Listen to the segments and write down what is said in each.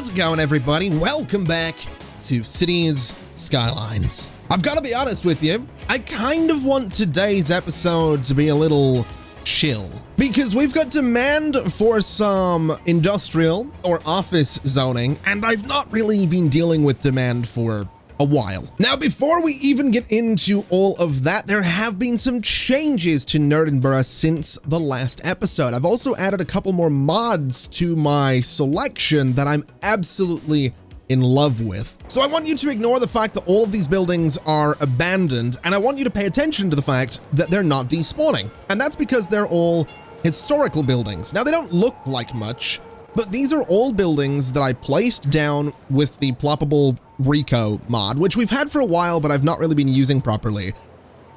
How's it going, everybody? Welcome back to Cities Skylines. I've got to be honest with you, I kind of want today's episode to be a little chill, because we've got demand for some industrial or office zoning, and I've not really been dealing with demand for a while. Now, before we even get into all of that, there have been some changes to Nerdinburgh since the last episode. I've also added a couple more mods to my selection that I'm absolutely in love with. So I want you to ignore the fact that all of these buildings are abandoned, and I want you to pay attention to the fact that they're not despawning. And that's because they're all historical buildings. Now, they don't look like much, but these are all buildings that I placed down with the ploppable Rico mod, which we've had for a while, but I've not really been using properly.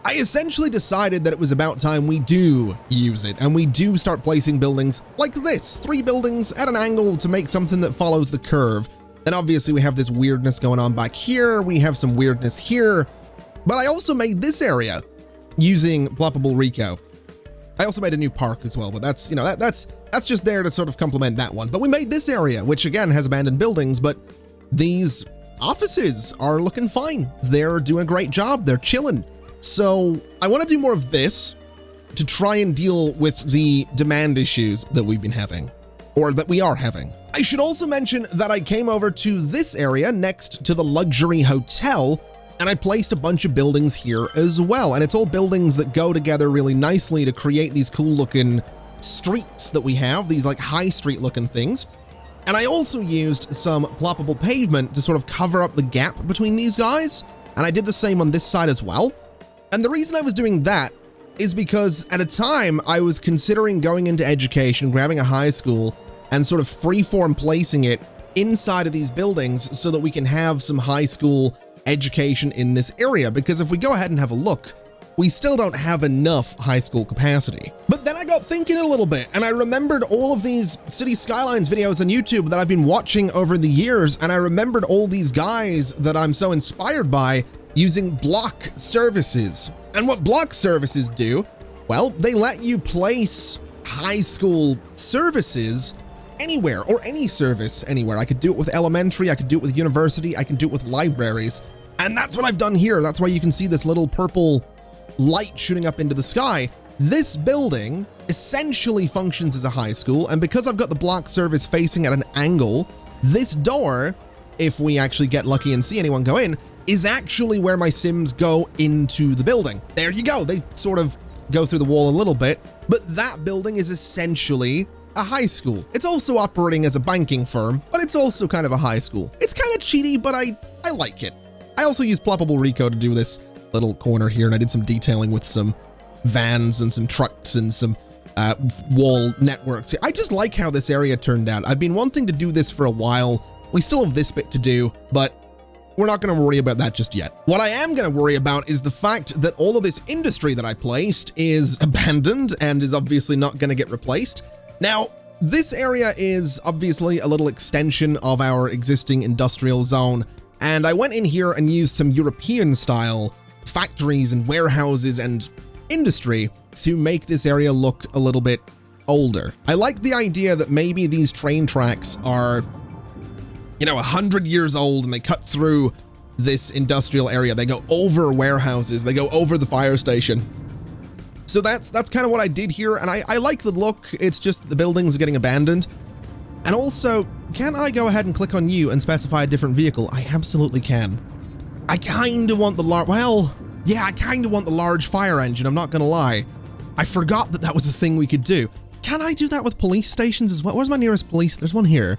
I essentially decided that it was about time we do use it, and we do start placing buildings like this, 3 buildings at an angle to make something that follows the curve. Then obviously we have this weirdness going on back here, we have some weirdness here, but I also made this area using ploppable Rico. I also made a new park as well, but that's, you know, that's just there to sort of complement that one. But we made this area, which again has abandoned buildings, but these offices are looking fine. They're doing a great job. They're chilling. So I want to do more of this to try and deal with the demand issues that we've been having, or that we are having. I should also mention that I came over to this area next to the luxury hotel, and I placed a bunch of buildings here as well. And it's all buildings that go together really nicely to create these cool looking streets that we have, these like high street looking things. And I also used some ploppable pavement to sort of cover up the gap between these guys. And I did the same on this side as well. And the reason I was doing that is because at a time I was considering going into education, grabbing a high school, and sort of freeform placing it inside of these buildings so that we can have some high school education in this area. Because if we go ahead and have a look, we still don't have enough high school capacity. But then I got thinking a little bit, and I remembered all of these City Skylines videos on YouTube that I've been watching over the years, and I remembered all these guys that I'm so inspired by using block services. And what block services do, well, they let you place high school services anywhere, or any service anywhere. I could do it with elementary, I could do it with university, I can do it with libraries. And that's what I've done here. That's why you can see this little purple light shooting up into the sky. This building essentially functions as a high school, and because I've got the block service facing at an angle, this door, if we actually get lucky and see anyone go in, is actually where my Sims go into the building. There you go. They sort of go through the wall a little bit, but that building is essentially a high school. It's also operating as a banking firm, but it's also kind of a high school. It's kind of cheaty, but I like it. I also use ploppable Rico to do this little corner here, and I did some detailing with some vans and some trucks and some wall networks. I just like how this area turned out. I've been wanting to do this for a while. We still have this bit to do, but we're not going to worry about that just yet. What I am going to worry about is the fact that all of this industry that I placed is abandoned and is obviously not going to get replaced. Now, this area is obviously a little extension of our existing industrial zone, and I went in here and used some European style factories and warehouses and industry to make this area look a little bit older. I like the idea that maybe these train tracks are, you know, 100 years old, and they cut through this industrial area. They go over warehouses, they go over the fire station. So that's kind of what I did here, and I like the look. It's just the buildings are getting abandoned. And also, can I go ahead and click on you and specify a different vehicle? I absolutely can. I kind of want the I kind of want the large fire engine, I'm not going to lie. I forgot that that was a thing we could do. Can I do that with police stations as well? Where's my nearest police? There's one here.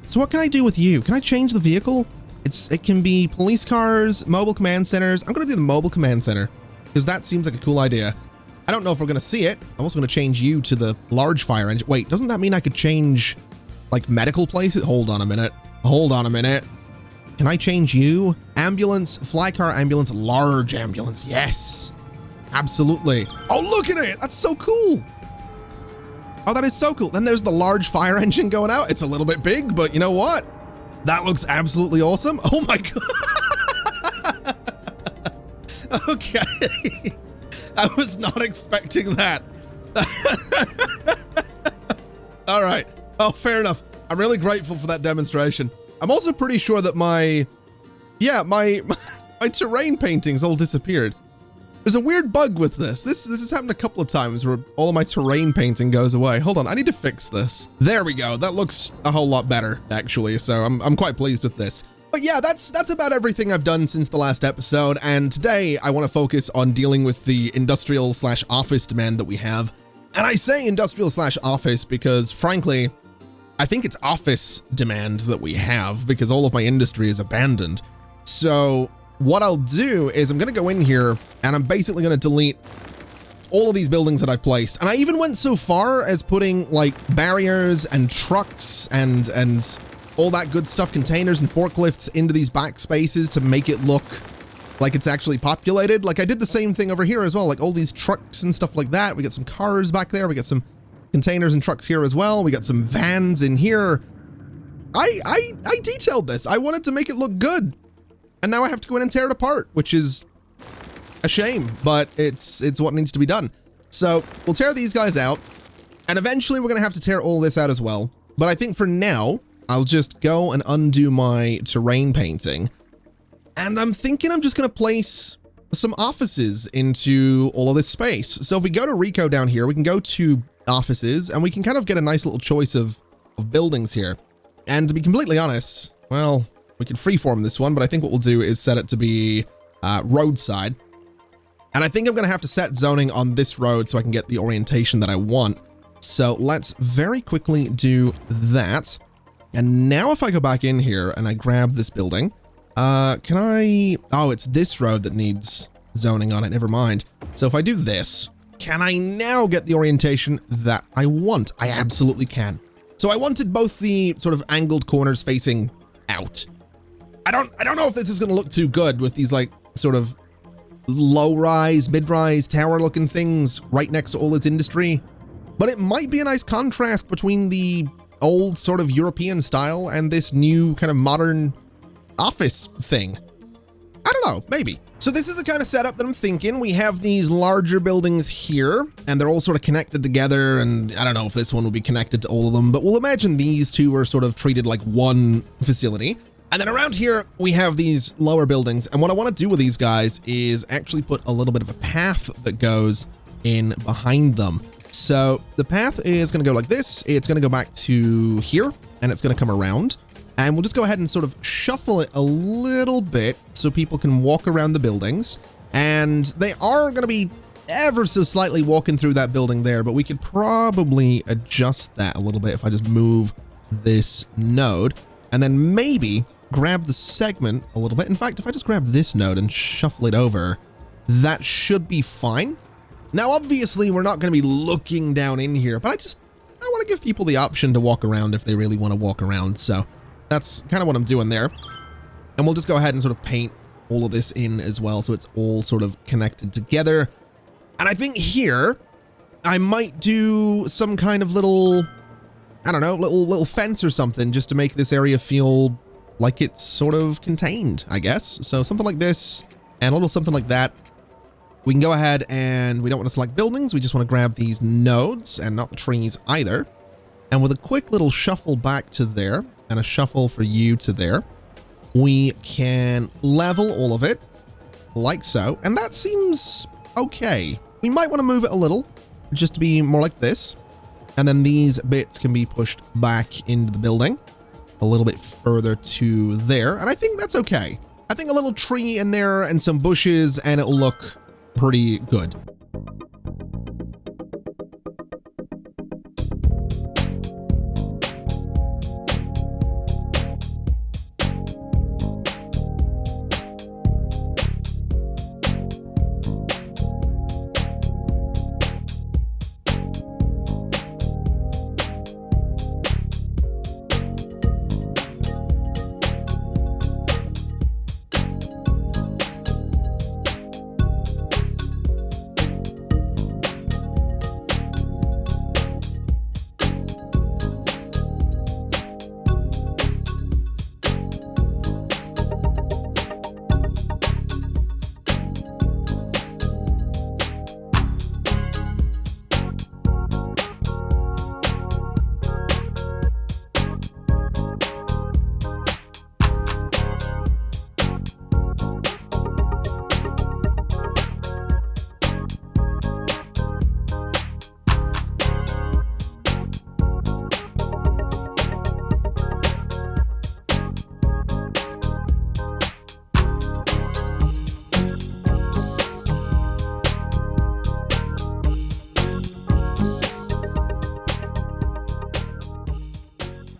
So what can I do with you? Can I change the vehicle? It can be police cars, mobile command centers. I'm going to do the mobile command center because that seems like a cool idea. I don't know if we're going to see it. I'm also going to change you to the large fire engine. Wait, doesn't that mean I could change like medical places? Hold on a minute. Can I change you? Ambulance, fly car ambulance, large ambulance. Yes, absolutely. Oh, look at it. That's so cool. Oh, that is so cool. Then there's the large fire engine going out. It's a little bit big, but you know what? That looks absolutely awesome. Oh my God. Okay. I was not expecting that. All right. Oh, fair enough. I'm really grateful for that demonstration. I'm also pretty sure that my terrain paintings all disappeared. There's a weird bug with this. This has happened a couple of times where all of my terrain painting goes away. Hold on, I need to fix this. There we go. That looks a whole lot better, actually, so I'm quite pleased with this. But yeah, that's about everything I've done since the last episode, and today I want to focus on dealing with the industrial/office demand that we have. And I say industrial/office because, frankly, I think it's office demand that we have because all of my industry is abandoned. So what I'll do is I'm going to go in here and I'm basically going to delete all of these buildings that I've placed. And I even went so far as putting like barriers and trucks and all that good stuff, containers and forklifts into these back spaces to make it look like it's actually populated. Like I did the same thing over here as well, like all these trucks and stuff like that. We got some cars back there. We got some containers and trucks here as well. We got some vans in here. I detailed this. I wanted to make it look good. And now I have to go in and tear it apart, which is a shame, but it's what needs to be done. So we'll tear these guys out, and eventually we're going to have to tear all this out as well. But I think for now, I'll just go and undo my terrain painting. And I'm thinking I'm just going to place some offices into all of this space. So if we go to Rico down here, we can go to offices, and we can kind of get a nice little choice of buildings here. And to be completely honest, well, we could freeform this one, but I think what we'll do is set it to be roadside. And I think I'm going to have to set zoning on this road so I can get the orientation that I want. So let's very quickly do that. And now if I go back in here and I grab this building, can I... Oh, it's this road that needs zoning on it. Never mind. So if I do this, can I now get the orientation that I want? I absolutely can. So I wanted both the sort of angled corners facing out. I don't know if this is going to look too good with these like sort of low-rise, mid-rise, tower-looking things right next to all its industry, but it might be a nice contrast between the old sort of European style and this new kind of modern office thing. I don't know, maybe. So this is the kind of setup that I'm thinking. We have these larger buildings here, and they're all sort of connected together, and I don't know if this one will be connected to all of them, but we'll imagine these two are sort of treated like one facility. And then around here, we have these lower buildings. And what I want to do with these guys is actually put a little bit of a path that goes in behind them. So the path is going to go like this. It's going to go back to here, and it's going to come around. And we'll just go ahead and sort of shuffle it a little bit so people can walk around the buildings. And they are going to be ever so slightly walking through that building there, but we could probably adjust that a little bit if I just move this node. And then maybe grab the segment a little bit. In fact, if I just grab this node and shuffle it over, that should be fine. Now, obviously, we're not going to be looking down in here, but I want to give people the option to walk around if they really want to walk around. So that's kind of what I'm doing there. And we'll just go ahead and sort of paint all of this in as well, so it's all sort of connected together. And I think here, I might do some kind of little, I don't know, little fence or something just to make this area feel like it's sort of contained, I guess. So something like this and a little something like that. We can go ahead and we don't want to select buildings. We just want to grab these nodes and not the trees either. And with a quick little shuffle back to there and a shuffle for you to there, we can level all of it like so. And that seems okay. We might want to move it a little just to be more like this. And then these bits can be pushed back into the building a little bit further to there. And I think that's okay. I think a little tree in there and some bushes and it'll look pretty good.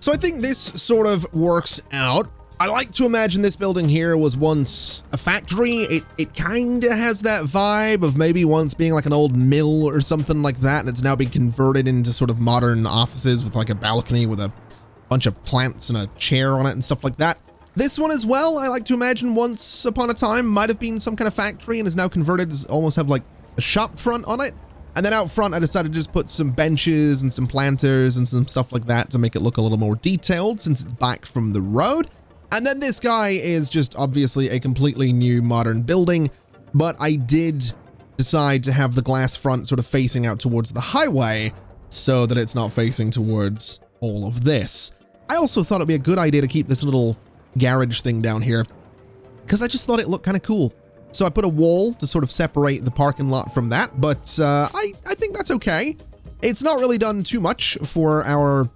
So I think this sort of works out. I like to imagine this building here was once a factory. It kind of has that vibe of maybe once being like an old mill or something like that, and it's now been converted into sort of modern offices with like a balcony with a bunch of plants and a chair on it and stuff like that. This one as well, I like to imagine once upon a time might have been some kind of factory and is now converted to almost have like a shop front on it. And then out front, I decided to just put some benches and some planters and some stuff like that to make it look a little more detailed since it's back from the road. And then this guy is just obviously a completely new modern building, but I did decide to have the glass front sort of facing out towards the highway so that it's not facing towards all of this. I also thought it'd be a good idea to keep this little garage thing down here because I just thought it looked kind of cool. So I put a wall to sort of separate the parking lot from that, but I think that's okay. It's not really done too much for our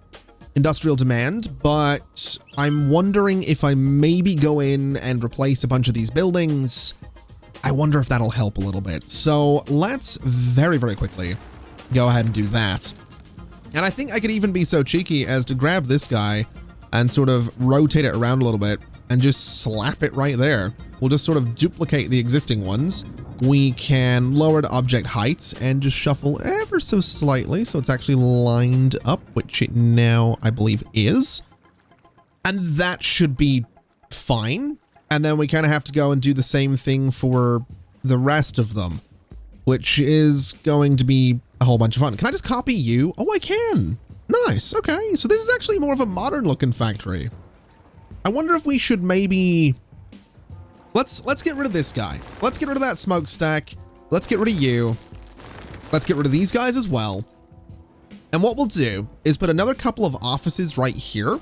industrial demand, but I'm wondering if I maybe go in and replace a bunch of these buildings. I wonder if that'll help a little bit. So let's very, very quickly go ahead and do that. And I think I could even be so cheeky as to grab this guy and sort of rotate it around a little bit and just slap it right there. We'll just sort of duplicate the existing ones. We can lower the object height and just shuffle ever so slightly so it's actually lined up, which it now, I believe, is. And that should be fine. And then we kind of have to go and do the same thing for the rest of them, which is going to be a whole bunch of fun. Can I just copy you? Oh, I can. Nice. Okay. So this is actually more of a modern looking factory. I wonder if we should maybe... Let's get rid of this guy. Let's get rid of that smokestack. Let's get rid of you. Let's get rid of these guys as well. And what we'll do is put another couple of offices right here,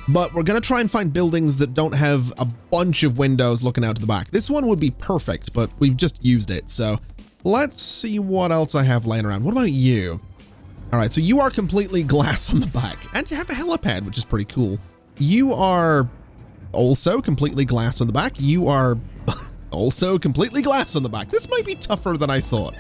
but we're going to try and find buildings that don't have a bunch of windows looking out to the back. This one would be perfect, but we've just used it. So let's see what else I have laying around. What about you? All right, so you are completely glass on the back and you have a helipad, which is pretty cool. You are also completely glass on the back. You are also completely glass on the back. This might be tougher than I thought.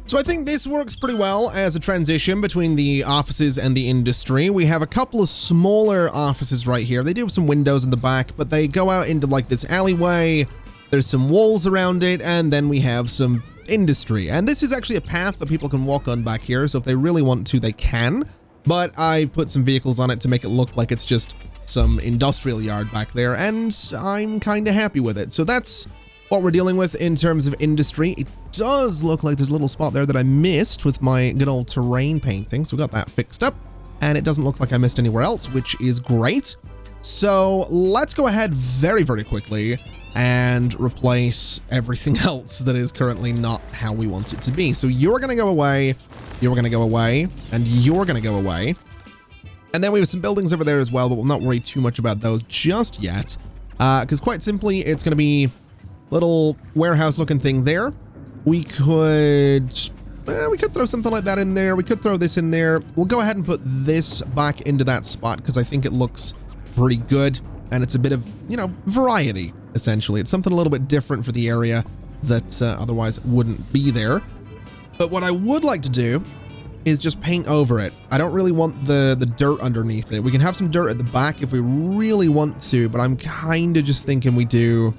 So I think this works pretty well as a transition between the offices and the industry. We have a couple of smaller offices right here. They do have some windows in the back, but they go out into like this alleyway. There's some walls around it, and then we have some industry. And this is actually a path that people can walk on back here, so if they really want to, they can. But I've put some vehicles on it to make it look like it's just some industrial yard back there, and I'm kind of happy with it. So that's what we're dealing with in terms of industry. It does look like there's a little spot there that I missed with my good old terrain painting, so we got that fixed up, and it doesn't look like I missed anywhere else, which is great. So let's go ahead very, very quickly and replace everything else that is currently not how we want it to be. So you're going to go away, you're going to go away, and you're going to go away. And then we have some buildings over there as well, but we'll not worry too much about those just yet. Because quite simply, it's going to be a little warehouse looking thing there. We could throw something like that in there. We could throw this in there. We'll go ahead and put this back into that spot because I think it looks pretty good. And it's a bit of, you know, variety, essentially. It's something a little bit different for the area that otherwise wouldn't be there. But what I would like to do is just paint over it. I don't really want the dirt underneath it. We can have some dirt at the back if we really want to, but I'm kind of just thinking we do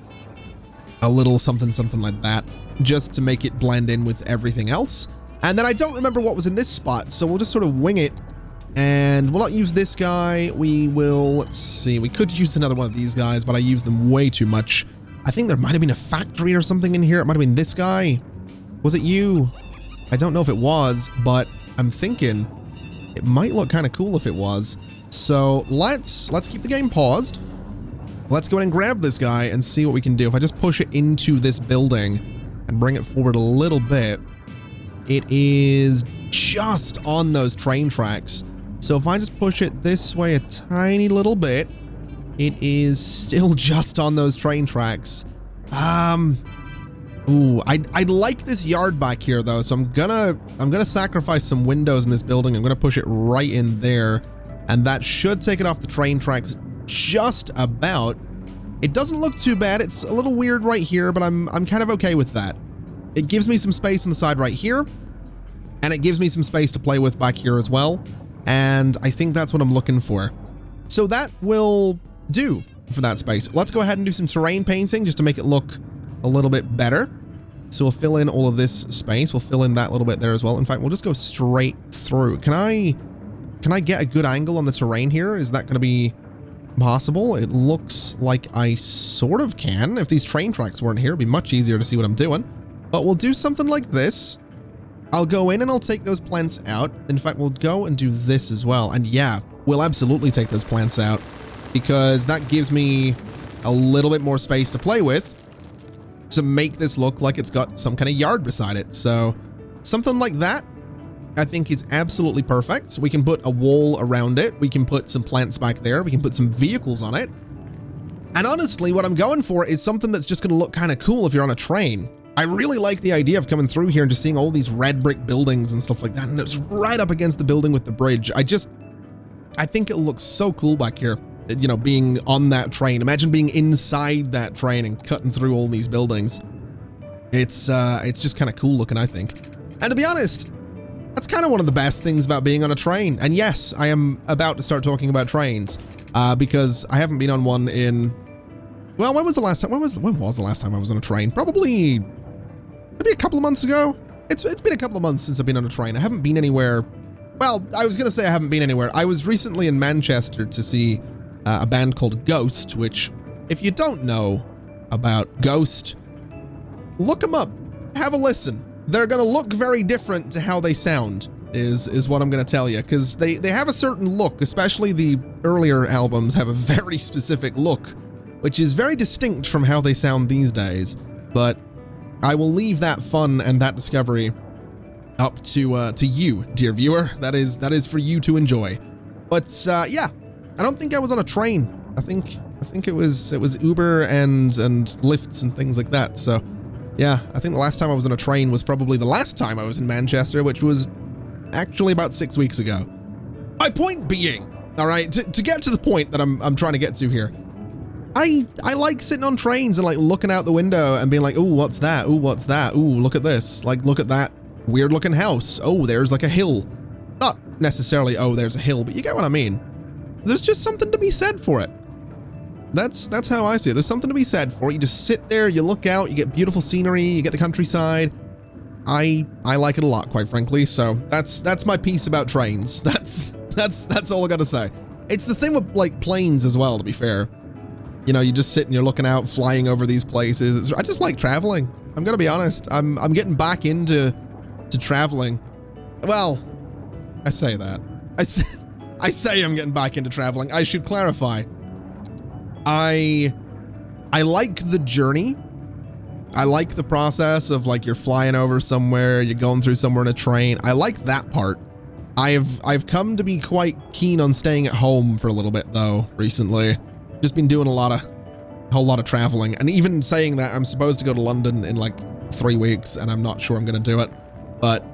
a little something like that just to make it blend in with everything else. And then I don't remember what was in this spot, so we'll just sort of wing it. And we'll not use this guy. We will, let's see, we could use another one of these guys, but I use them way too much. I think there might have been a factory or something in here. It might have been this guy. Was it you? I don't know if it was, but I'm thinking it might look kind of cool if it was. So let's keep the game paused. Let's go ahead and grab this guy and see what we can do. If I just push it into this building and bring it forward a little bit, it is just on those train tracks. So if I just push it this way a tiny little bit, it is still just on those train tracks. Ooh, I like this yard back here though, so I'm gonna sacrifice some windows in this building. I'm gonna push it right in there, and that should take it off the train tracks just about. It doesn't look too bad. It's a little weird right here, but I'm kind of okay with that. It gives me some space on the side right here, and it gives me some space to play with back here as well. And I think that's what I'm looking for. So that will do for that space. Let's go ahead and do some terrain painting just to make it look a little bit better. So we'll fill in all of this space. We'll fill in that little bit there as well. In fact, we'll just go straight through. Can I get a good angle on the terrain here? Is that going to be possible? It looks like I sort of can. If these train tracks weren't here, it'd be much easier to see what I'm doing. But we'll do something like this. I'll go in and I'll take those plants out. In fact, we'll go and do this as well. And yeah, we'll absolutely take those plants out because that gives me a little bit more space to play with to make this look like it's got some kind of yard beside it. So something like that, I think is absolutely perfect. We can put a wall around it. We can put some plants back there. We can put some vehicles on it. And honestly, what I'm going for is something that's just going to look kind of cool if you're on a train. I really like the idea of coming through here and just seeing all these red brick buildings and stuff like that. And it's right up against the building with the bridge. I think it looks so cool back here, you know, being on that train. Imagine being inside that train and cutting through all these buildings. It's just kind of cool looking, I think. And to be honest, that's kind of one of the best things about being on a train. And yes, I am about to start talking about trains because I haven't been on one in, well, when was the last time? When was the last time I was on a train? Probably maybe a couple of months ago. It's been a couple of months since I've been on a train. I haven't been anywhere. Well, I was going to say I haven't been anywhere. I was recently in Manchester to see a band called Ghost, which, if you don't know about Ghost, look them up, have a listen. They're going to look very different to how they sound, is what I'm going to tell you, because they have a certain look, especially the earlier albums have a very specific look, which is very distinct from how they sound these days. But I will leave that fun and that discovery up to you, dear viewer. That is for you to enjoy. But yeah, I don't think I was on a train. I think it was Uber and lifts and things like that. So yeah, I think the last time I was on a train was probably the last time I was in Manchester, which was actually about 6 weeks ago. My point being, all right, to get to the point that I'm trying to get to here, I like sitting on trains and like looking out the window and being like, ooh, what's that? Ooh, what's that? Ooh, look at this. Like, look at that weird looking house. Oh, there's like a hill. Not necessarily, oh, there's a hill, but you get what I mean. There's just something to be said for it. That's how I see it. There's something to be said for it. You just sit there, you look out, you get beautiful scenery, you get the countryside. I like it a lot, quite frankly. So that's my piece about trains. That's all I gotta say. It's the same with like planes as well, to be fair. You know, you just sit and you're looking out, flying over these places. I just like traveling. I'm gonna be honest. I'm getting back into traveling. Well, I say that. I say I'm getting back into traveling. I should clarify. I like the journey. I like the process of like you're flying over somewhere, you're going through somewhere in a train. I like that part. I've come to be quite keen on staying at home for a little bit though recently. Just been doing a lot whole lot of traveling. And even saying that, I'm supposed to go to London in like 3 weeks, and I'm not sure I'm going to do it, but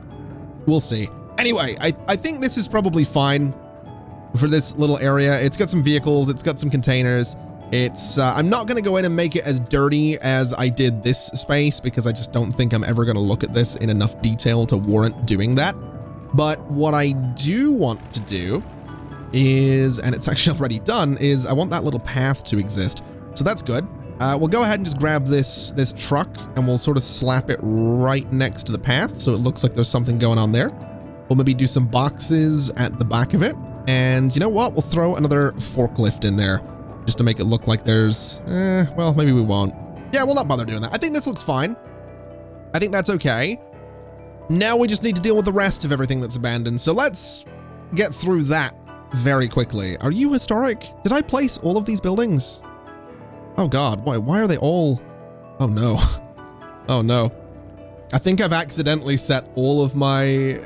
we'll see. Anyway, I think this is probably fine for this little area. It's got some vehicles, it's got some containers. It's, I'm not going to go in and make it as dirty as I did this space, because I just don't think I'm ever going to look at this in enough detail to warrant doing that. But what I do want to do is, and it's actually already done, is I want that little path to exist. So that's good. We'll go ahead and just grab this truck, and we'll sort of slap it right next to the path, so it looks like there's something going on there. We'll maybe do some boxes at the back of it. And you know what? We'll throw another forklift in there just to make it look like there's, well, maybe we won't. Yeah, we'll not bother doing that. I think this looks fine. I think that's okay. Now we just need to deal with the rest of everything that's abandoned. So let's get through that very quickly. Are you historic? Did I place all of these buildings? Oh God, why are they all? Oh no. Oh no. I think I've accidentally set all of my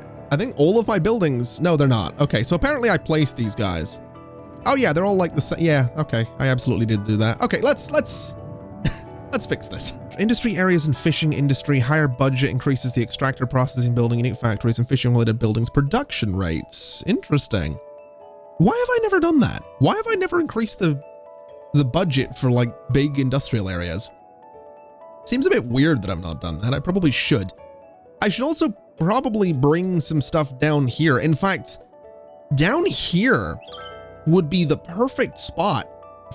buildings. No, they're not. Okay, so apparently I placed these guys. Oh yeah, they're all like the same. Yeah, okay. I absolutely did do that. Okay, let's fix this. Industry areas and fishing industry, higher budget increases the extractor processing building, unique factories and fishing related buildings production rates. Interesting. Why have I never done that? Why have I never increased the budget for like big industrial areas? Seems a bit weird that I've not done that. I probably should. I should also probably bring some stuff down here. In fact, down here would be the perfect spot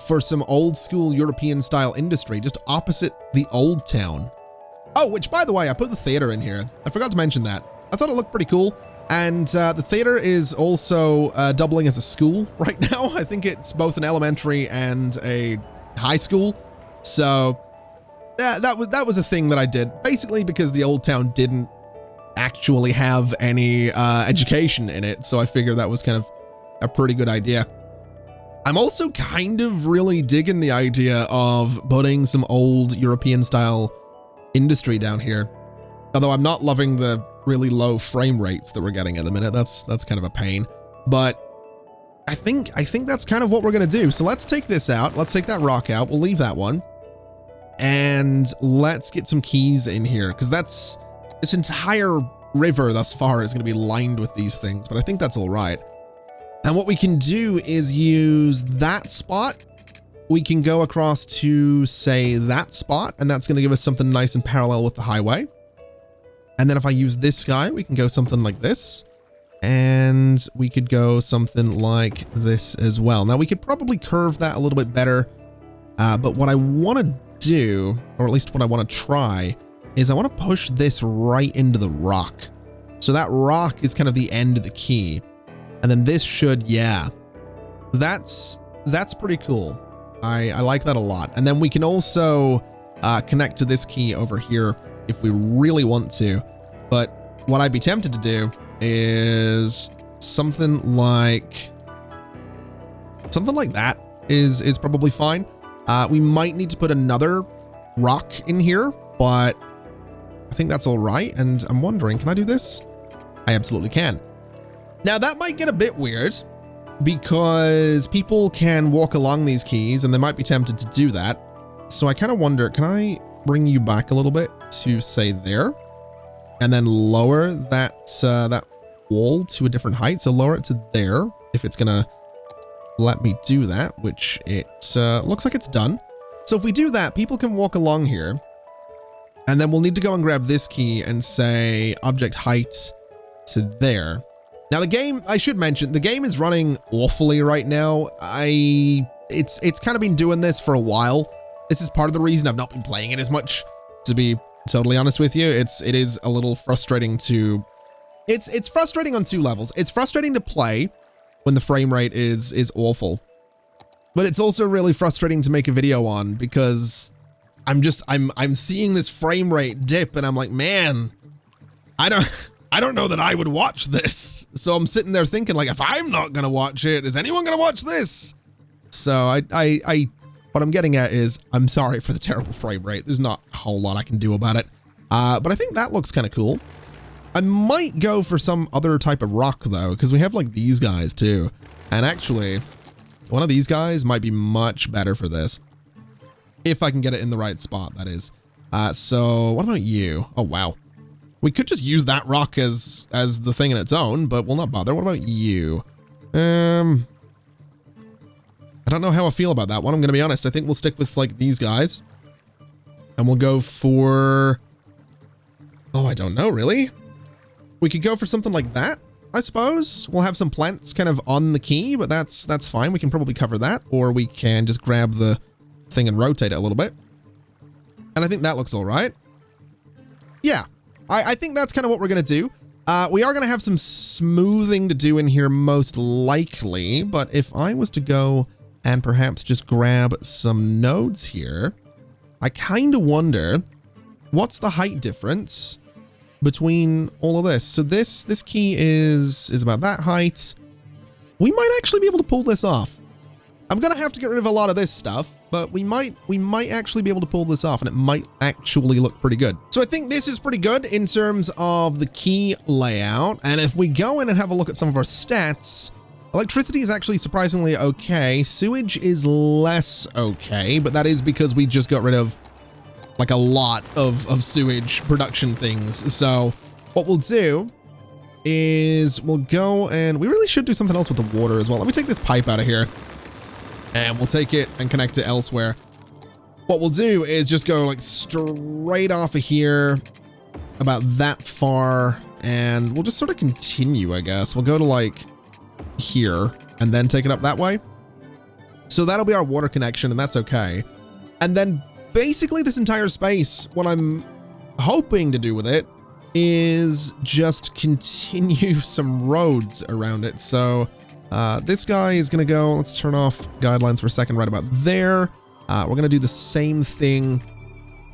for some old school European style industry, just opposite the old town. Oh, which by the way, I put the theater in here. I forgot to mention that. I thought it looked pretty cool. And the theater is also doubling as a school right now. I think it's both an elementary and a high school. So that was a thing that I did basically because the old town didn't actually have any education in it. So I figured that was kind of a pretty good idea. I'm also kind of really digging the idea of putting some old European style industry down here. Although I'm not loving the really low frame rates that we're getting at the minute. That's kind of a pain. But I think that's kind of what we're going to do. So let's take this out. Let's take that rock out. We'll leave that one. And let's get some keys in here because this entire river thus far is going to be lined with these things, but I think that's all right. And what we can do is use that spot. We can go across to, say, that spot, and that's going to give us something nice and parallel with the highway. And then if I use this guy, we can go something like this. And we could go something like this as well. Now, we could probably curve that a little bit better. But what I want to do, or at least what I want to try, is I want to push this right into the rock. So that rock is kind of the end of the key. And then this should, yeah, that's pretty cool. I like that a lot. And then we can also connect to this key over here if we really want to. But what I'd be tempted to do is something like that is probably fine. We might need to put another rock in here, but I think that's all right. And I'm wondering, can I do this? I absolutely can. Now that might get a bit weird because people can walk along these keys and they might be tempted to do that. So I kind of wonder, can I bring you back a little bit to say there and then lower that wall to a different height? So lower it to there if it's gonna let me do that, which it looks like it's done. So if we do that, people can walk along here and then we'll need to go and grab this key and say object height to there. Now the game, I should mention, the game is running awfully right now. It's kind of been doing this for a while. This is part of the reason I've not been playing it as much, to be totally honest with you. It is a little frustrating to, it's frustrating on two levels. It's frustrating to play when the frame rate is awful, but it's also really frustrating to make a video on because I'm seeing this frame rate dip and I'm like, man, I don't know that I would watch this. So I'm sitting there thinking like, if I'm not going to watch it, is anyone going to watch this? So what I'm getting at is I'm sorry for the terrible frame rate. There's not a whole lot I can do about it. But I think that looks kind of cool. I might go for some other type of rock though, because we have like these guys too. And actually one of these guys might be much better for this. If I can get it in the right spot, that is. So what about you? Oh, wow. We could just use that rock as the thing in its own, but we'll not bother. What about you? I don't know how I feel about that one. I'm going to be honest. I think we'll stick with like these guys. And we'll go for... Oh, I don't know, really. We could go for something like that, I suppose. We'll have some plants kind of on the key, but that's fine. We can probably cover that. Or we can just grab the thing and rotate it a little bit. And I think that looks all right. Yeah, I think that's kind of what we're going to do. We are going to have some smoothing to do in here most likely, but if I was to go and perhaps just grab some nodes here, I kind of wonder what's the height difference between all of this. So this key is about that height. We might actually be able to pull this off. I'm going to have to get rid of a lot of this stuff, but we might actually be able to pull this off, and it might actually look pretty good. So I think this is pretty good in terms of the key layout. And if we go in and have a look at some of our stats, electricity is actually surprisingly okay. Sewage is less okay, but that is because we just got rid of like a lot of sewage production things. So what we'll do is we'll go and we really should do something else with the water as well. Let me take this pipe out of here. And we'll take it and connect it elsewhere. What we'll do is just go like straight off of here about that far, and we'll just sort of continue, I guess. We'll go to like here and then take it up that way. So that'll be our water connection, and that's okay. And then basically this entire space, what I'm hoping to do with it is just continue some roads around it. So this guy is going to go, let's turn off guidelines for a second right about there. We're going to do the same thing,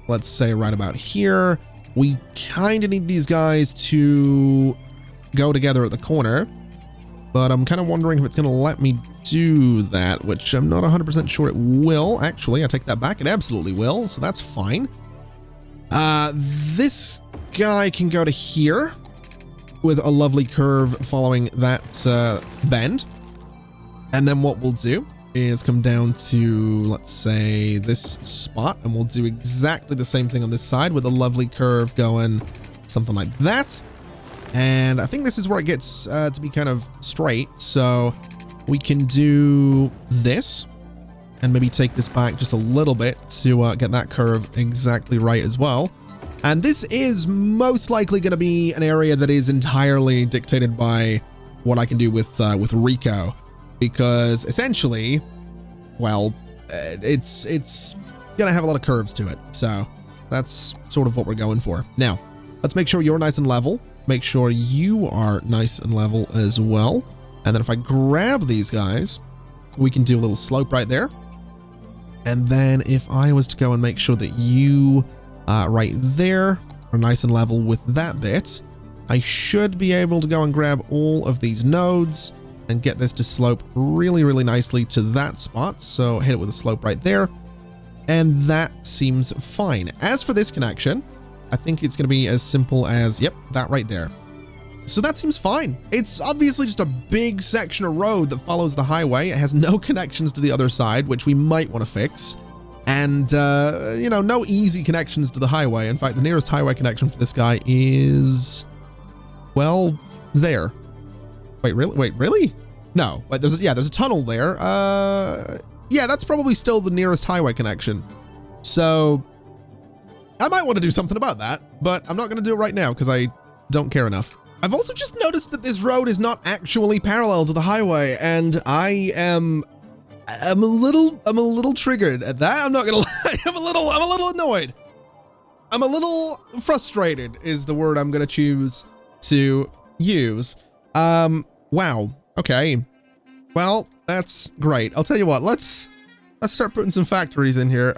let's say right about here. We kind of need these guys to go together at the corner, but I'm kind of wondering if it's going to let me do that, which I'm not 100% sure it will. Actually, I take that back. It absolutely will, so that's fine. This guy can go to here with a lovely curve following that bend. And then what we'll do is come down to, let's say, this spot, and we'll do exactly the same thing on this side with a lovely curve going something like that. And I think this is where it gets to be kind of straight. So we can do this and maybe take this back just a little bit to get that curve exactly right as well. And this is most likely going to be an area that is entirely dictated by what I can do with Rico, because essentially, well, it's going to have a lot of curves to it. So that's sort of what we're going for. Now, let's make sure you're nice and level. Make sure you are nice and level as well. And then if I grab these guys, we can do a little slope right there. And then if I was to go and make sure that you right there are nice and level with that bit, I should be able to go and grab all of these nodes and get this to slope really, really nicely to that spot. So hit it with a slope right there. And that seems fine. As for this connection, I think it's going to be as simple as, yep, that right there. So that seems fine. It's obviously just a big section of road that follows the highway. It has no connections to the other side, which we might want to fix. And, you know, no easy connections to the highway. In fact, the nearest highway connection for this guy is, well, there. Wait, really? Wait, really? No. Wait, there's a tunnel there. Yeah, that's probably still the nearest highway connection. So I might want to do something about that, but I'm not going to do it right now because I don't care enough. I've also just noticed that this road is not actually parallel to the highway, and I'm a little triggered at that. I'm not gonna lie. I'm a little annoyed. I'm a little frustrated is the word I'm gonna choose to use. Wow. Okay. Well, that's great. I'll tell you what. Let's start putting some factories in here.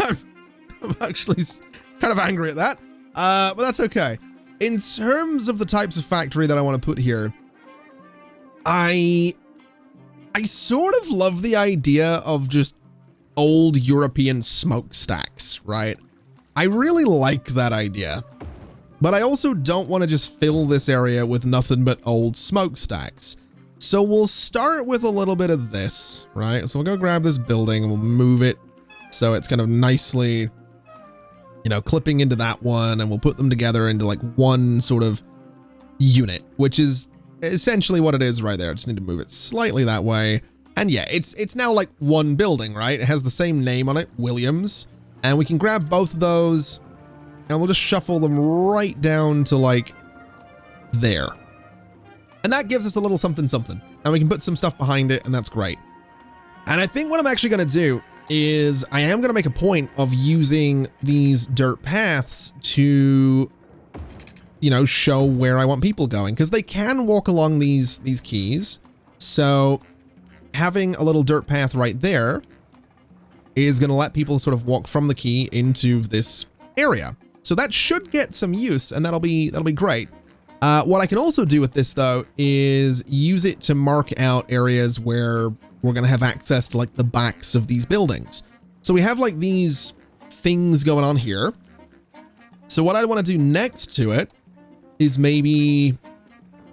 I'm actually kind of angry at that. But that's okay. In terms of the types of factory that I want to put here, I sort of love the idea of just old European smokestacks, right? I really like that idea, but I also don't want to just fill this area with nothing but old smokestacks. So we'll start with a little bit of this, right? So we'll go grab this building and we'll move it So it's kind of nicely, you know, clipping into that one, and we'll put them together into like one sort of unit, which is essentially what it is right there. I just need to move it slightly that way. And yeah, it's now like one building, right? It has the same name on it, Williams. And we can grab both of those and we'll just shuffle them right down to like there. And that gives us a little something something. And we can put some stuff behind it, and that's great. And I think what I'm actually going to do is I am going to make a point of using these dirt paths to, you know, show where I want people going, because they can walk along these keys. So having a little dirt path right there is going to let people sort of walk from the key into this area. So that should get some use, and that'll be great. What I can also do with this though is use it to mark out areas where we're going to have access to like the backs of these buildings. So we have like these things going on here. So what I want to do next to it is maybe,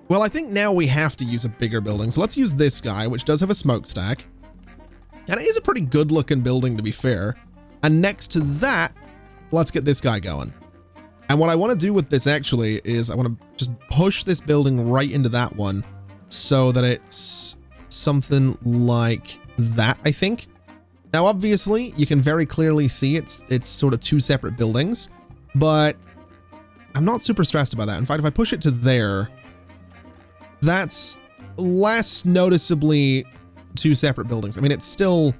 well, I think now we have to use a bigger building. So let's use this guy, which does have a smokestack. And it is a pretty good looking building, to be fair. And next to that, let's get this guy going. And what I want to do with this actually is I want to just push this building right into that one so that it's something like that, I think. Now, obviously, you can very clearly see it's sort of two separate buildings, but I'm not super stressed about that. In fact, if I push it to there, that's less noticeably two separate buildings. I mean, it's still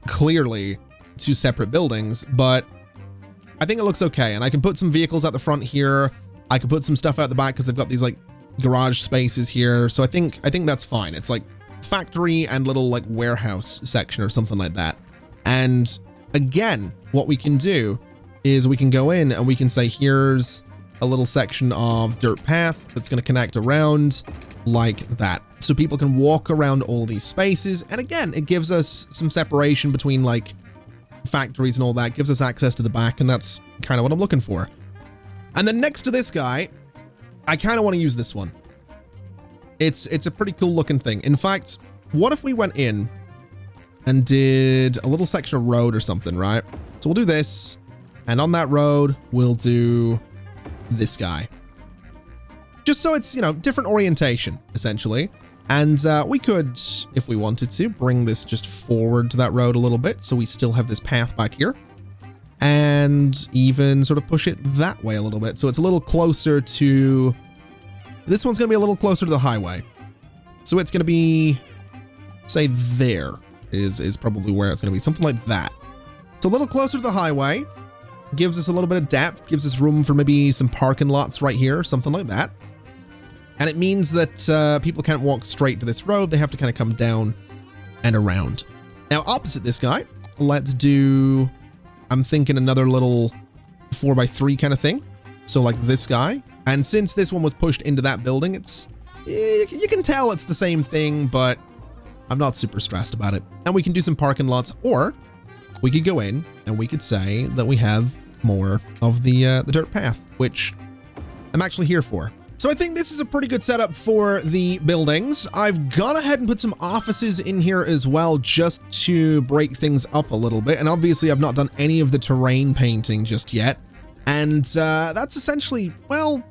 clearly two separate buildings, but I think it looks okay. And I can put some vehicles out the front here. I can put some stuff out the back because they've got these like garage spaces here. So I think that's fine. It's like factory and little like warehouse section or something like that. And again, what we can do is we can go in and we can say, here's a little section of dirt path that's going to connect around like that. So people can walk around all these spaces. And again, it gives us some separation between like factories and all that, gives us access to the back, and that's kind of what I'm looking for. And then next to this guy, I kind of want to use this one. It's a pretty cool looking thing. In fact, what if we went in and did a little section of road or something, right? So we'll do this, and on that road, we'll do this guy. Just so it's, you know, different orientation, essentially. And we could, if we wanted to, bring this just forward to that road a little bit, so we still have this path back here. And even sort of push it that way a little bit, so it's a little closer to... This one's going to be a little closer to the highway. So it's going to be, say, there is probably where it's going to be. Something like that. So a little closer to the highway. Gives us a little bit of depth. Gives us room for maybe some parking lots right here. Something like that. And it means that people can't walk straight to this road. They have to kind of come down and around. Now, opposite this guy, let's do... I'm thinking another little 4x3 kind of thing. So like this guy. And since this one was pushed into that building, it's... you can tell it's the same thing, but I'm not super stressed about it. And we can do some parking lots, or we could go in and we could say that we have more of the dirt path, which I'm actually here for. So I think this is a pretty good setup for the buildings. I've gone ahead and put some offices in here as well, just to break things up a little bit. And obviously I've not done any of the terrain painting just yet. And that's essentially, well,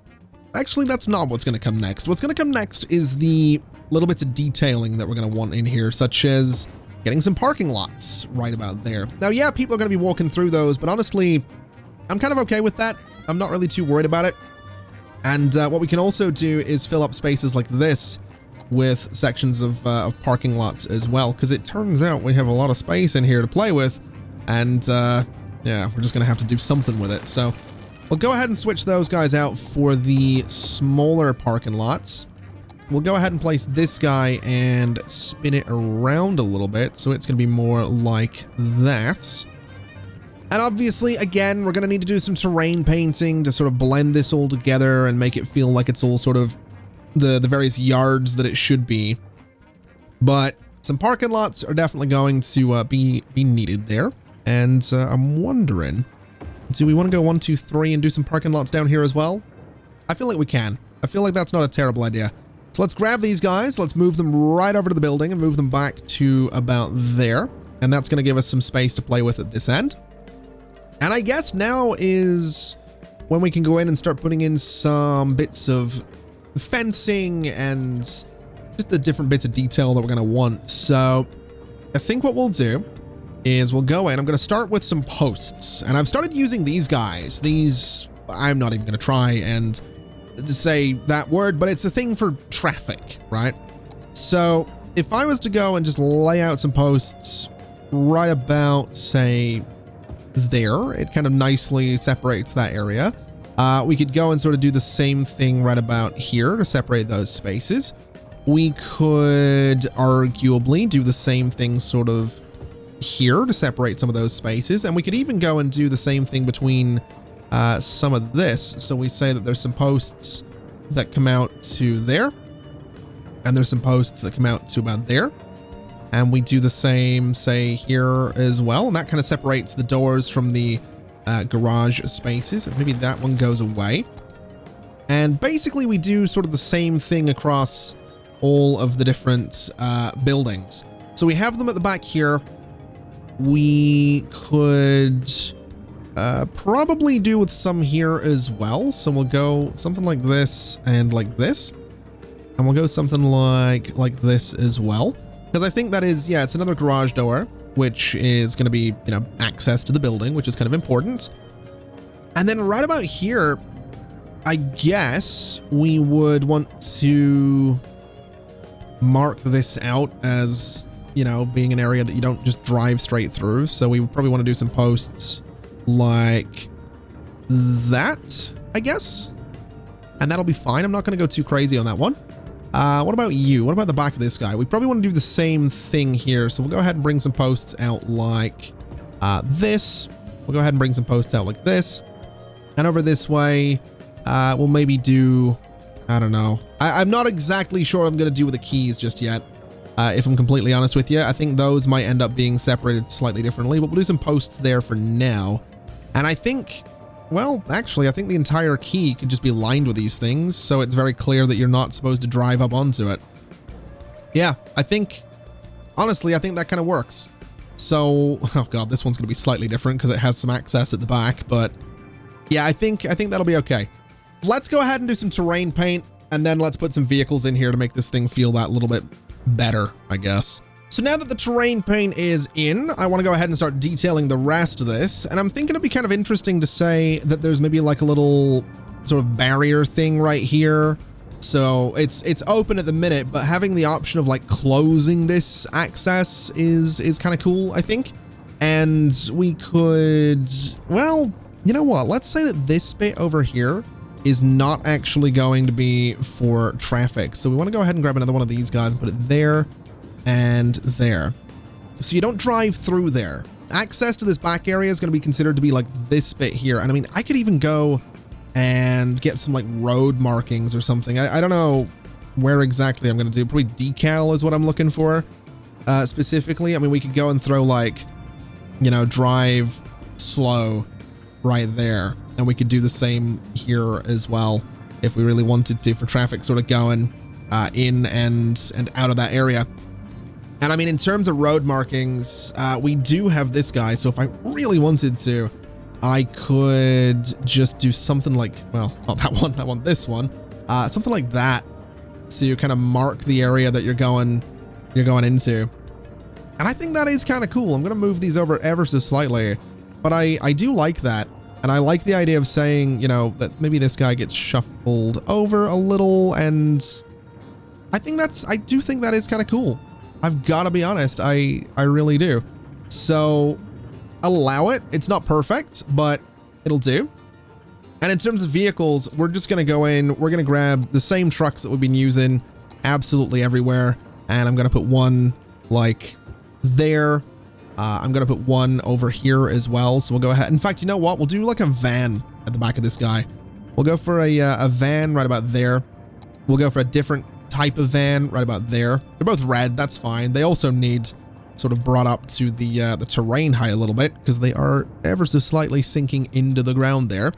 actually that's not what's going to come next. What's going to come next is the little bits of detailing that we're going to want in here, such as getting some parking lots right about there. Now, yeah, people are going to be walking through those, but honestly, I'm kind of okay with that. I'm not really too worried about it. And what we can also do is fill up spaces like this with sections of parking lots as well, because it turns out we have a lot of space in here to play with, and yeah, we're just going to have to do something with it. So we'll go ahead and switch those guys out for the smaller parking lots. We'll go ahead and place this guy and spin it around a little bit, so it's going to be more like that. And obviously, again, we're going to need to do some terrain painting to sort of blend this all together and make it feel like it's all sort of the various yards that it should be. But some parking lots are definitely going to be needed there. And I'm wondering, do we want to go 1, 2, 3 and do some parking lots down here as well? I feel like we can. I feel like that's not a terrible idea. So let's grab these guys. Let's move them right over to the building and move them back to about there. And that's going to give us some space to play with at this end. And I guess now is when we can go in and start putting in some bits of fencing and just the different bits of detail that we're going to want. So I think what we'll do is we'll go in. I'm going to start with some posts, and I've started using these guys. These, I'm not even going to try and say that word, but it's a thing for traffic, right? So if I was to go and just lay out some posts right about, say, there, it kind of nicely separates that area. We could go and sort of do the same thing right about here to separate those spaces. We could arguably do the same thing sort of here to separate some of those spaces. And we could even go and do the same thing between some of this. So we say that there's some posts that come out to there, and there's some posts that come out to about there. And we do the same, say, here as well. And that kind of separates the doors from the garage spaces. And maybe that one goes away. And basically we do sort of the same thing across all of the different buildings. So we have them at the back here. We could probably do with some here as well. So we'll go something like this and like this. And we'll go something like this as well. Because I think that is, yeah, it's another garage door, which is going to be, you know, access to the building, which is kind of important. And then right about here, I guess we would want to mark this out as, you know, being an area that you don't just drive straight through. So we would probably want to do some posts like that, I guess. And that'll be fine. I'm not going to go too crazy on that one. What about you? What about the back of this guy? We probably want to do the same thing here. So we'll go ahead and bring some posts out like this. We'll go ahead and bring some posts out like this. And over this way, we'll maybe do, I don't know. I'm not exactly sure what I'm going to do with the keys just yet. If I'm completely honest with you, I think those might end up being separated slightly differently, but we'll do some posts there for now. And I think, well, actually, I think the entire key could just be lined with these things, so it's very clear that you're not supposed to drive up onto it. Yeah, I think, honestly, I think that kind of works. So, oh god, this one's going to be slightly different because it has some access at the back, but yeah, I think that'll be okay. Let's go ahead and do some terrain paint, and then let's put some vehicles in here to make this thing feel that little bit better, I guess. So now that the terrain paint is in, I want to go ahead and start detailing the rest of this. And I'm thinking it'd be kind of interesting to say that there's maybe like a little sort of barrier thing right here. So it's open at the minute, but having the option of like closing this access is kind of cool, I think. And we could, well, you know what? Let's say that this bit over here is not actually going to be for traffic. So we want to go ahead and grab another one of these guys and put it there and there. So you don't drive through there. Access to this back area is going to be considered to be like this bit here. And I mean, I could even go and get some like road markings or something. I don't know where exactly I'm going to do. Probably decal is what I'm looking for specifically. I mean, we could go and throw like, you know, drive slow right there. And we could do the same here as well if we really wanted to for traffic sort of going in and out of that area. And I mean, in terms of road markings, we do have this guy. So if I really wanted to, I could just do something like, well, not that one, I want this one. Something like that to kind of mark the area that you're going into. And I think that is kind of cool. I'm going to move these over ever so slightly, but I do like that. And I like the idea of saying, you know, that maybe this guy gets shuffled over a little, and I do think that is kind of cool. I've got to be honest, I really do. So allow it. It's not perfect, but it'll do. And in terms of vehicles, we're just going to go in, we're going to grab the same trucks that we've been using absolutely everywhere. And I'm going to put one like there. I'm going to put one over here as well. So we'll go ahead. In fact, you know what? We'll do like a van at the back of this guy. We'll go for a van right about there. We'll go for a different type of van right about there. They're both red. That's fine. They also need sort of brought up to the terrain height a little bit because they are ever so slightly sinking into the ground there.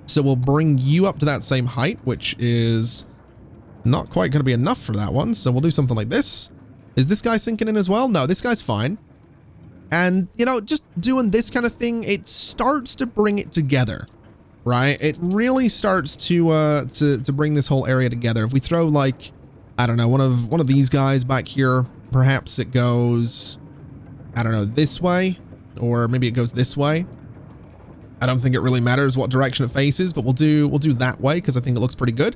So we'll bring you up to that same height, which is not quite going to be enough for that one. So we'll do something like this. Is this guy sinking in as well? No, this guy's fine. And, you know, just doing this kind of thing, it starts to bring it together, right? It really starts to bring this whole area together. If we throw like, I don't know, one of these guys back here, perhaps it goes, I don't know, this way, or maybe it goes this way. I don't think it really matters what direction it faces, but we'll do that way because I think it looks pretty good.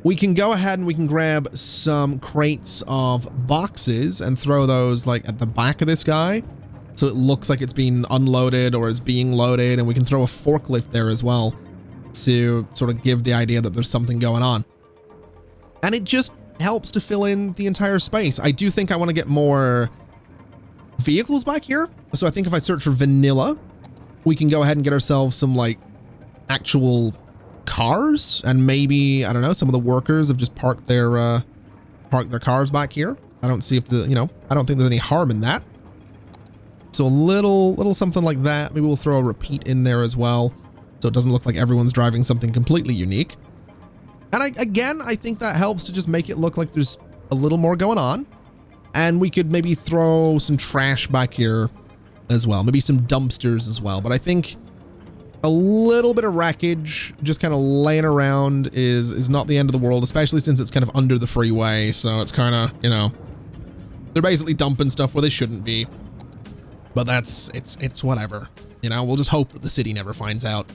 We can go ahead and we can grab some crates of boxes and throw those like at the back of this guy, so it looks like it's being unloaded or is being loaded, and we can throw a forklift there as well to sort of give the idea that there's something going on. And it just helps to fill in the entire space. I do think I want to get more vehicles back here. So I think if I search for vanilla, we can go ahead and get ourselves some like actual cars, and maybe, I don't know, some of the workers have just parked their cars back here. I don't see if I don't think there's any harm in that. So a little something like that. Maybe we'll throw a repeat in there as well, so it doesn't look like everyone's driving something completely unique. And I think that helps to just make it look like there's a little more going on. And we could maybe throw some trash back here as well, maybe some dumpsters as well. But I think a little bit of wreckage just kind of laying around is not the end of the world, especially since it's kind of under the freeway. So it's kind of, you know, they're basically dumping stuff where they shouldn't be. But it's whatever. You know, we'll just hope that the city never finds out.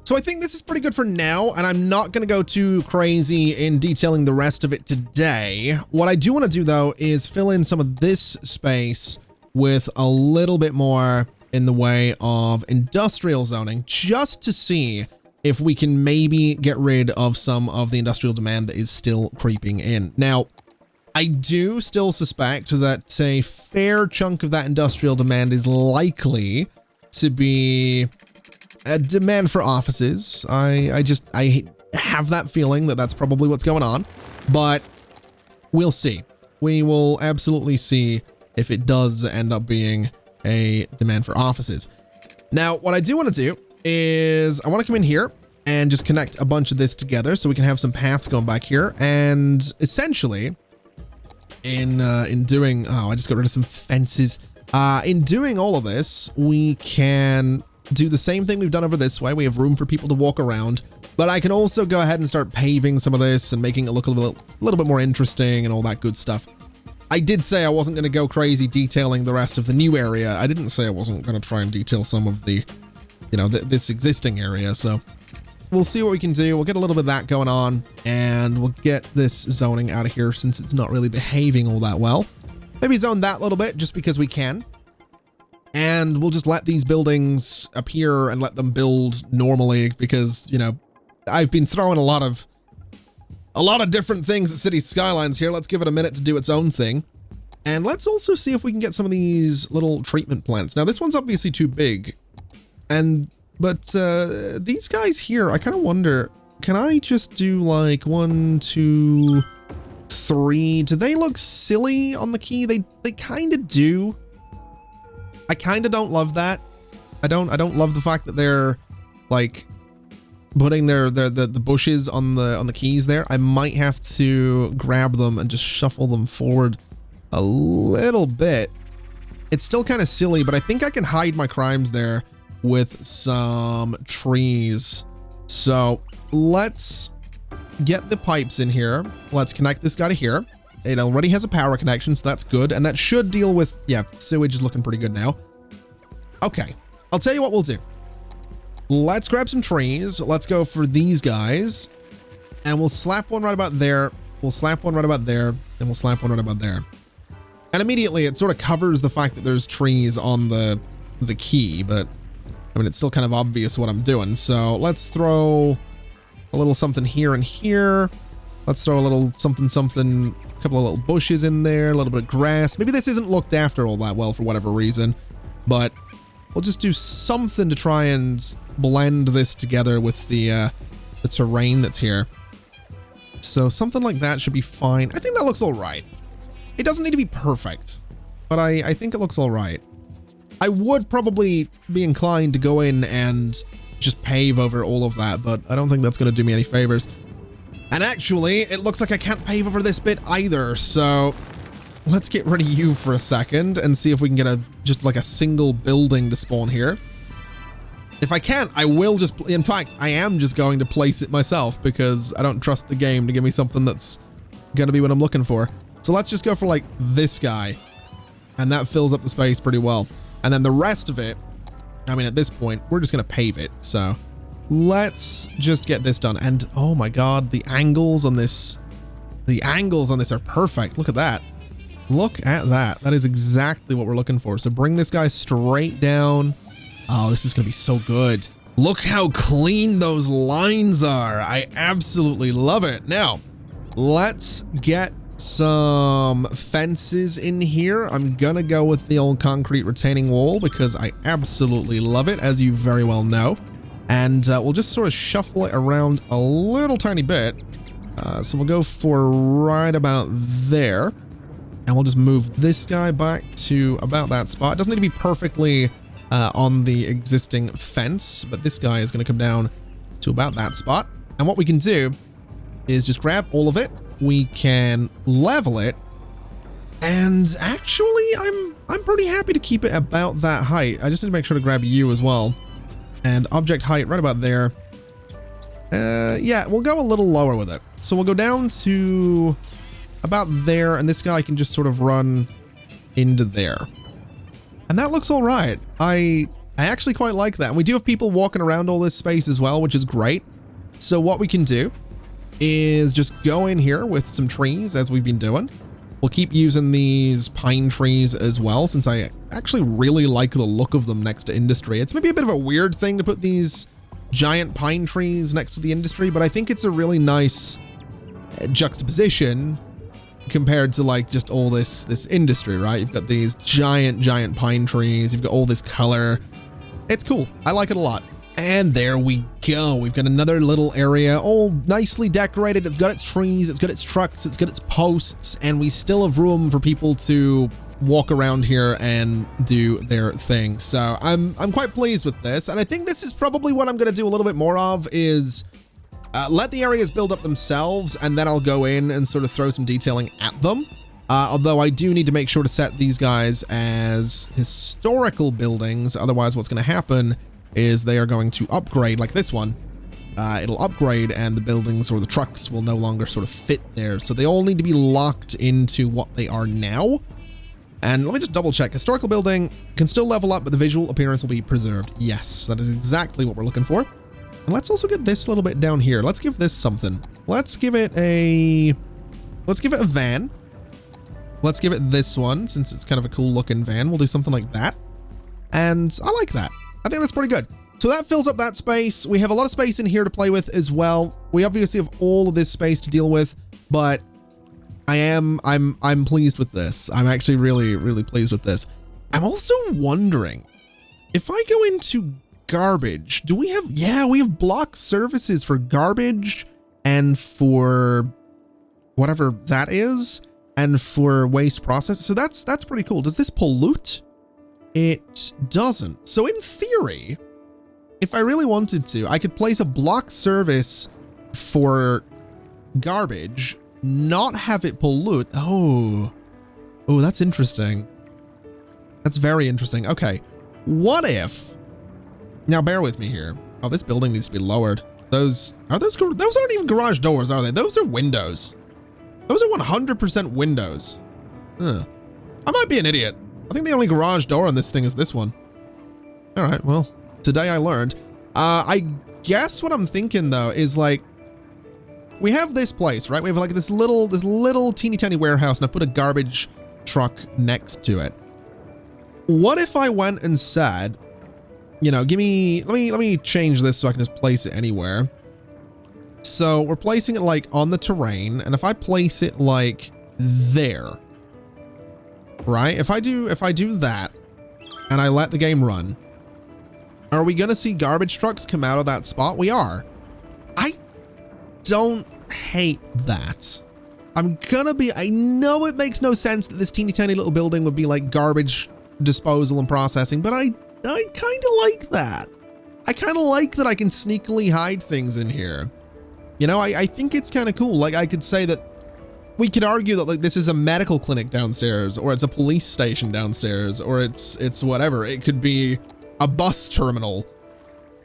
So I think this is pretty good for now, and I'm not going to go too crazy in detailing the rest of it today. What I do want to do, though, is fill in some of this space with a little bit more in the way of industrial zoning, just to see if we can maybe get rid of some of the industrial demand that is still creeping in. Now, I do still suspect that a fair chunk of that industrial demand is likely to be A demand for offices. I have that feeling that that's probably what's going on, but we'll see. We will absolutely see if it does end up being a demand for offices. Now, what I do want to do is I want to come in here and just connect a bunch of this together so we can have some paths going back here. And essentially, in doing, oh, I just got rid of some fences. In doing all of this, we can do the same thing we've done over this way. We have room for people to walk around, but I can also go ahead and start paving some of this and making it look a little bit more interesting and all that good stuff. I did say I wasn't going to go crazy detailing the rest of the new area. I didn't say I wasn't going to try and detail some of the, you know, this existing area. So we'll see what we can do. We'll get a little bit of that going on, and we'll get this zoning out of here since it's not really behaving all that well. Maybe zone that a little bit just because we can. And we'll just let these buildings appear and let them build normally because, you know, I've been throwing a lot of different things at City Skylines here. Let's give it a minute to do its own thing. And let's also see if we can get some of these little treatment plants. Now, this one's obviously too big. But these guys here, I kind of wonder, can I just do like 1, 2, 3? Do they look silly on the key? They kind of do. I kind of don't love that. I don't love the fact that they're like putting the bushes on the keys there. I might have to grab them and just shuffle them forward a little bit. It's still kind of silly, but I think I can hide my crimes there with some trees. So let's get the pipes in here. Let's connect this guy to here. It already has a power connection, so that's good. And that should deal with, yeah, sewage is looking pretty good now. Okay, I'll tell you what we'll do. Let's grab some trees. Let's go for these guys. And we'll slap one right about there. We'll slap one right about there. And we'll slap one right about there. And immediately it sort of covers the fact that there's trees on the key, but I mean, it's still kind of obvious what I'm doing. So let's throw a little something here and here. Let's throw a little something, a couple of little bushes in there, a little bit of grass. Maybe this isn't looked after all that well for whatever reason, but we'll just do something to try and blend this together with the terrain that's here. So something like that should be fine. I think that looks all right. It doesn't need to be perfect, but I think it looks all right. I would probably be inclined to go in and just pave over all of that, but I don't think that's going to do me any favors. And actually, it looks like I can't pave over this bit either, so let's get rid of you for a second and see if we can get just like a single building to spawn here. If I can't, I will just, in fact, I am just going to place it myself because I don't trust the game to give me something that's going to be what I'm looking for. So let's just go for like this guy, and that fills up the space pretty well. And then the rest of it, I mean, at this point, we're just going to pave it. So let's just get this done. And oh my God, the angles on this are perfect. Look at that. Look at that. That is exactly what we're looking for. So bring this guy straight down. Oh, this is going to be so good. Look how clean those lines are. I absolutely love it. Now, let's get some fences in here. I'm gonna go with the old concrete retaining wall because I absolutely love it, as you very well know. And we'll just sort of shuffle it around a little tiny bit. So we'll go for right about there. And we'll just move this guy back to about that spot. It doesn't need to be perfectly on the existing fence, but this guy is going to come down to about that spot. And what we can do is just grab all of it. We can level it. And actually, I'm pretty happy to keep it about that height. I just need to make sure to grab you as well. And object height right about there. Yeah, we'll go a little lower with it. So we'll go down to about there, and this guy can just sort of run into there. And that looks all right. I actually quite like that. And we do have people walking around all this space as well, which is great. So what we can do is just go in here with some trees, as we've been doing. We'll keep using these pine trees as well, since I actually really like the look of them next to industry. It's maybe a bit of a weird thing to put these giant pine trees next to the industry, but I think it's a really nice juxtaposition compared to like just all this industry, right? You've got these giant pine trees. You've got all this color. It's cool. I like it a lot. And there we go. We've got another little area, all nicely decorated. It's got its trees, it's got its trucks, it's got its posts, and we still have room for people to walk around here and do their thing. So I'm quite pleased with this. And I think this is probably what I'm going to do a little bit more of is let the areas build up themselves, and then I'll go in and sort of throw some detailing at them. Although I do need to make sure to set these guys as historical buildings. Otherwise, what's going to happen is they are going to upgrade, like this one. It'll upgrade and the buildings or the trucks will no longer sort of fit there. So they all need to be locked into what they are now. And let me just double check. Historical building can still level up, but the visual appearance will be preserved. Yes, that is exactly what we're looking for. And let's also get this little bit down here. Let's give this something. Let's give it a van. Let's give it this one, since it's kind of a cool looking van. We'll do something like that. And I like that. I think that's pretty good. So that fills up that space. We have a lot of space in here to play with as well. We obviously have all of this space to deal with, but I'm pleased with this. I'm actually really, really pleased with this. I'm also wondering if I go into garbage, do we have, yeah, we have block services for garbage and for whatever that is, and for waste process. So that's pretty cool. Does this pollute? It doesn't. So in theory, if I really wanted to, I could place a block service for garbage, not have it pollute. Oh, that's interesting. That's very interesting. Okay. What if, now bear with me here. Oh, this building needs to be lowered. Those aren't even garage doors, are they? Those are windows. Those are 100% windows. I might be an idiot. I think the only garage door on this thing is this one. All right, well, today I learned. I guess what I'm thinking though is like, we have this place, right? We have like this little teeny tiny warehouse, and I put a garbage truck next to it. What if I went and said, you know, let me change this so I can just place it anywhere. So we're placing it like on the terrain, and if I place it like there, right? If I do that and I let the game run, are we gonna see garbage trucks come out of that spot? We are. I don't hate that. I know it makes no sense that this teeny tiny little building would be like garbage disposal and processing, but I kind of like that. I kind of like that I can sneakily hide things in here. You know, I think it's kind of cool. Like I could say that we could argue that like this is a medical clinic downstairs, or it's a police station downstairs, or it's whatever. It could be a bus terminal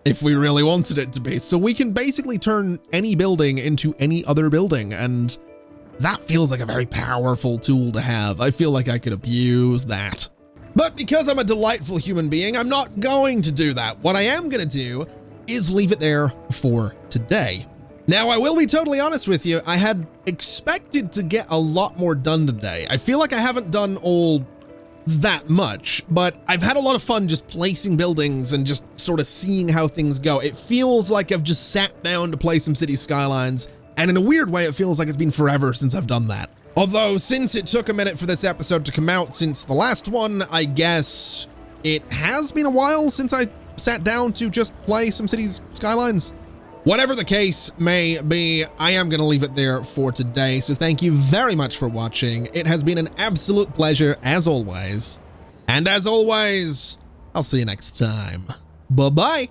if we really wanted it to be. So we can basically turn any building into any other building, and that feels like a very powerful tool to have. I feel like I could abuse that. But because I'm a delightful human being, I'm not going to do that. What I am going to do is leave it there for today. Now, I will be totally honest with you. I had expected to get a lot more done today. I feel like I haven't done all that much, but I've had a lot of fun just placing buildings and just sort of seeing how things go. It feels like I've just sat down to play some City Skylines, and in a weird way, it feels like it's been forever since I've done that. Although, since it took a minute for this episode to come out since the last one, I guess it has been a while since I sat down to just play some Cities Skylines. Whatever the case may be, I am going to leave it there for today. So thank you very much for watching. It has been an absolute pleasure as always. And as always, I'll see you next time. Bye-bye.